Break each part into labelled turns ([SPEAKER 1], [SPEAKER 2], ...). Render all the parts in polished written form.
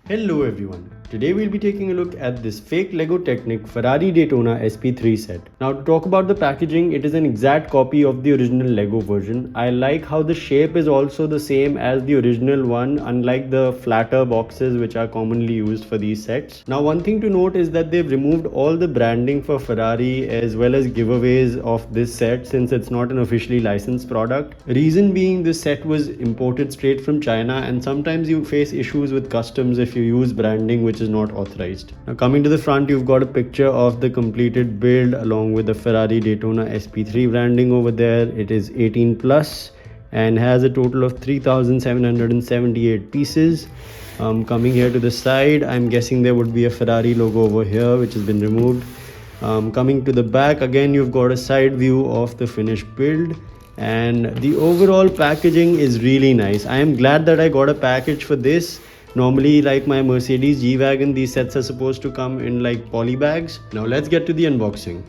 [SPEAKER 1] Hello everyone. Today we'll be taking a look at this fake Lego Technic Ferrari Daytona SP3 set. Now to talk about the packaging, it is an exact copy of the original Lego version. I like how the shape is also the same as the original one, unlike the flatter boxes which are commonly used for these sets. Now one thing to note is that they've removed all the branding for Ferrari as well as giveaways of this set since it's not an officially licensed product. Reason being, this set was imported straight from China and sometimes you face issues with customs if you use branding which is not authorized. Now coming to the front, you've got a picture of the completed build along with the Ferrari Daytona SP3 branding over there. It is 18 plus and has a total of 3,778 pieces. Coming here to the side, I'm guessing there would be a Ferrari logo over here which has been removed. Coming to the back, again you've got a side view of the finished build, and the overall packaging is really nice. I am glad that I got a package for this. Normally, like my Mercedes G-Wagon, these sets are supposed to come in like poly bags. Now let's get to the unboxing.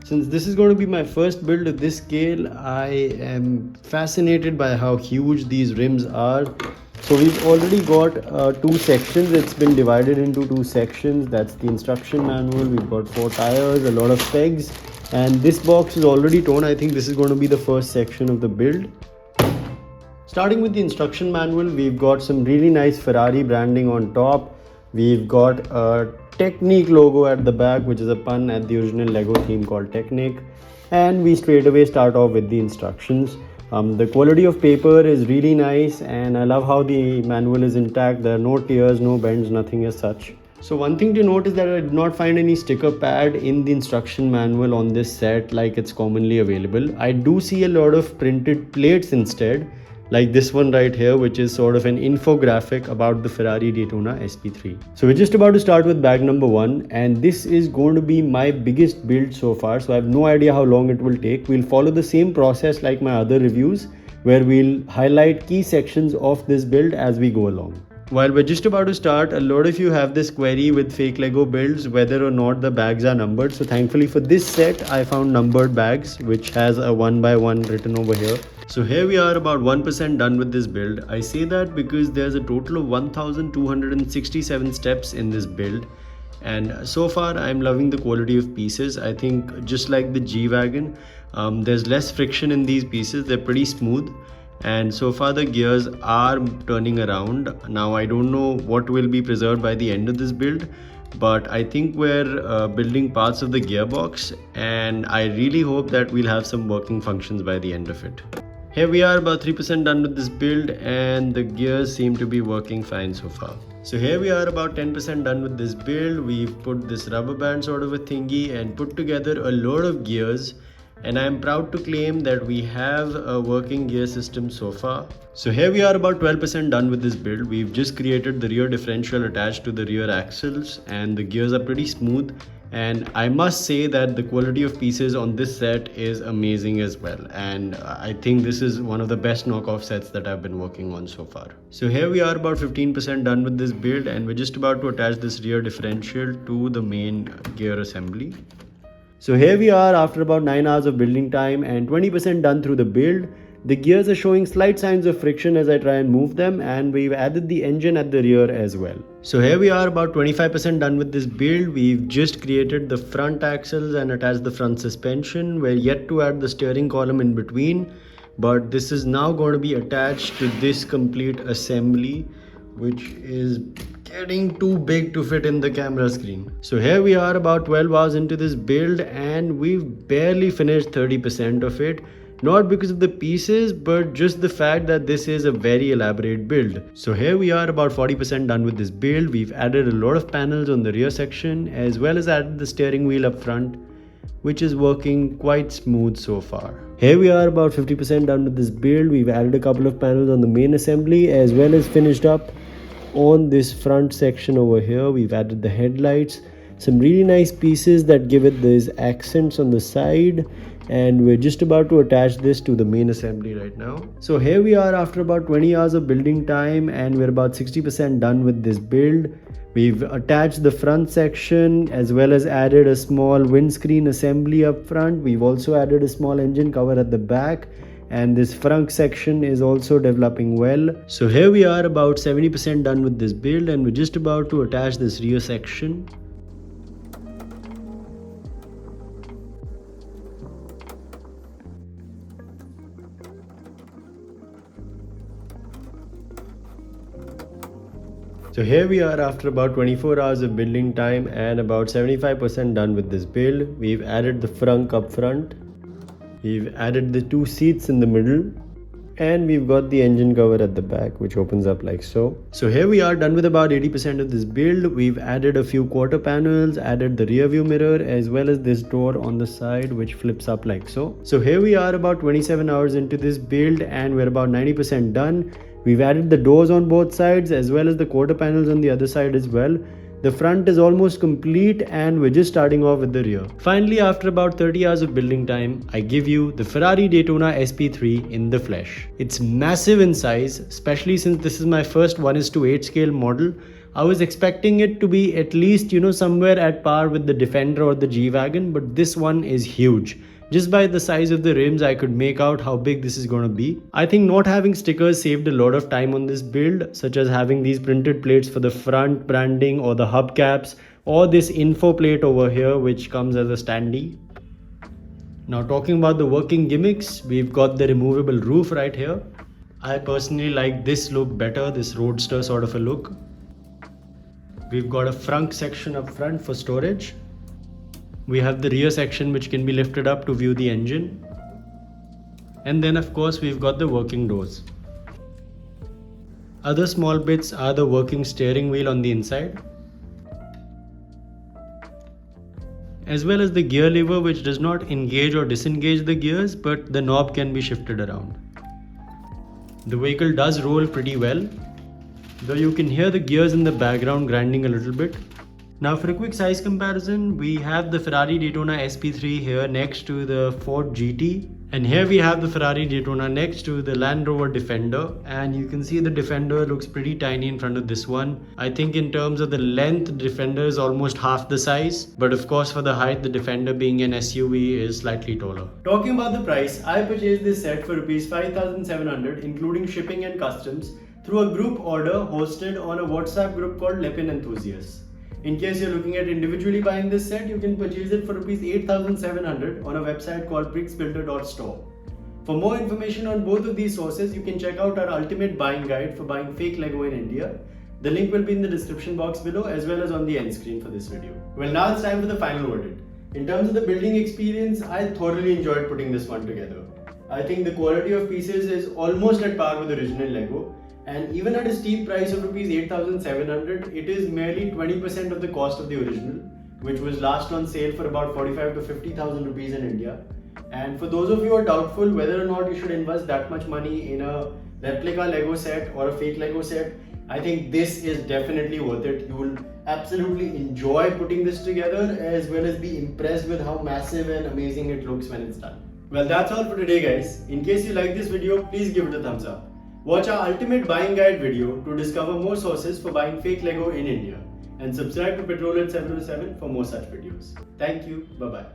[SPEAKER 1] Since this is going to be my first build of this scale, I am fascinated by how huge these rims are. So we've already got two sections. It's been divided into two sections. That's the instruction manual. We've got 4 tires, a lot of pegs. And this box is already torn. I think this is going to be the first section of the build. Starting with the instruction manual, we've got some really nice Ferrari branding on top. We've got a Technic logo at the back, which is a pun at the original Lego theme called Technic. And we straight away start off with the instructions. The quality of paper is really nice and I love how the manual is intact. There are no tears, no bends, nothing as such. So one thing to note is that I did not find any sticker pad in the instruction manual on this set like it's commonly available. I do see a lot of printed plates instead, like this one right here, which is sort of an infographic about the Ferrari Daytona SP3. So we're just about to start with bag number 1, and this is going to be my biggest build so far, so I have no idea how long it will take. We'll follow the same process like my other reviews, where we'll highlight key sections of this build as we go along. While we're just about to start, a lot of you have this query with fake Lego builds whether or not the bags are numbered. So thankfully for this set, I found numbered bags, which has a 1 by 1 written over here. So here we are about 1% done with this build. I say that because there's a total of 1,267 steps in this build. And so far I'm loving the quality of pieces. I think just like the G-Wagon, there's less friction in these pieces. They're pretty smooth. And so far the gears are turning around. Now I don't know what will be preserved by the end of this build, but I think we're building parts of the gearbox and I really hope that we'll have some working functions by the end of it. Here we are about 3% done with this build and the gears seem to be working fine so far. So here we are about 10% done with this build. We've put this rubber band sort of a thingy and put together a load of gears. And I am proud to claim that we have a working gear system so far. So here we are about 12% done with this build. We've just created the rear differential attached to the rear axles and the gears are pretty smooth. And I must say that the quality of pieces on this set is amazing as well. And I think this is one of the best knockoff sets that I've been working on so far. So here we are about 15% done with this build and we're just about to attach this rear differential to the main gear assembly. So here we are after about 9 hours of building time and 20% done through the build. The gears are showing slight signs of friction as I try and move them, and we've added the engine at the rear as well. So here we are about 25% done with this build. We've just created the front axles and attached the front suspension. We're yet to add the steering column in between, but this is now going to be attached to this complete assembly, which is getting too big to fit in the camera screen. So here we are about 12 hours into this build and we've barely finished 30% of it. Not because of the pieces, but just the fact that this is a very elaborate build. So here we are about 40% done with this build. We've added a lot of panels on the rear section as well as added the steering wheel up front, which is working quite smooth so far. Here we are about 50% done with this build. We've added a couple of panels on the main assembly as well as finished up on this front section over here. We've added the headlights. Some really nice pieces that give it these accents on the side, and we're just about to attach this to the main assembly right now. So here we are after about 20 hours of building time, and we're about 60% done with this build. We've attached the front section as well as added a small windscreen assembly up front. We've also added a small engine cover at the back, and this front section is also developing well. So here we are about 70% done with this build, and we're just about to attach this rear section. So here we are after about 24 hours of building time and about 75% done with this build. We've added the frunk up front. We've added the two seats in the middle, and we've got the engine cover at the back, which opens up like so. So here we are done with about 80% of this build. We've added a few quarter panels, added the rear view mirror, as well as this door on the side, which flips up like so. So here we are about 27 hours into this build, and we're about 90% done. We've added the doors on both sides as well as the quarter panels on the other side as well. The front is almost complete, and we're just starting off with the rear. Finally, after about 30 hours of building time, I give you the Ferrari Daytona SP3 in the flesh. It's massive in size, especially since this is my first 1:8 scale model. I was expecting it to be at least, somewhere at par with the Defender or the G-Wagon, but this one is huge. Just by the size of the rims, I could make out how big this is going to be. I think not having stickers saved a lot of time on this build, such as having these printed plates for the front branding or the hubcaps, or this info plate over here which comes as a standee. Now talking about the working gimmicks, we've got the removable roof right here. I personally like this look better, this roadster sort of a look. We've got a frunk section up front for storage. We have the rear section which can be lifted up to view the engine. And then of course we've got the working doors. Other small bits are the working steering wheel on the inside, as well as the gear lever, which does not engage or disengage the gears, but the knob can be shifted around. The vehicle does roll pretty well, though you can hear the gears in the background grinding a little bit. Now for a quick size comparison, we have the Ferrari Daytona SP3 here next to the Ford GT, and here we have the Ferrari Daytona next to the Land Rover Defender, and you can see the Defender looks pretty tiny in front of this one. I think in terms of the length, the Defender is almost half the size, but of course for the height, the Defender being an SUV is slightly taller. Talking about the price, I purchased this set for Rs 5,700 including shipping and customs through a group order hosted on a WhatsApp group called Lepin Enthusiasts. In case you're looking at individually buying this set, you can purchase it for Rs 8,700 on a website called bricksbuilder.store. For more information on both of these sources, you can check out our ultimate buying guide for buying fake Lego in India. The link will be in the description box below as well as on the end screen for this video. Well, now it's time for the final verdict. In terms of the building experience, I thoroughly enjoyed putting this one together. I think the quality of pieces is almost at par with original Lego. And even at a steep price of Rs 8,700, it is merely 20% of the cost of the original, which was last on sale for about 45 to 50,000 rupees in India. And for those of you who are doubtful whether or not you should invest that much money in a replica Lego set or a fake Lego set, I think this is definitely worth it. You will absolutely enjoy putting this together as well as be impressed with how massive and amazing it looks when it's done. Well, that's all for today, guys. In case you like this video, please give it a thumbs up. Watch our ultimate buying guide video to discover more sources for buying fake Lego in India, and subscribe to Petrol at 707 for more such videos. Thank you. Bye bye.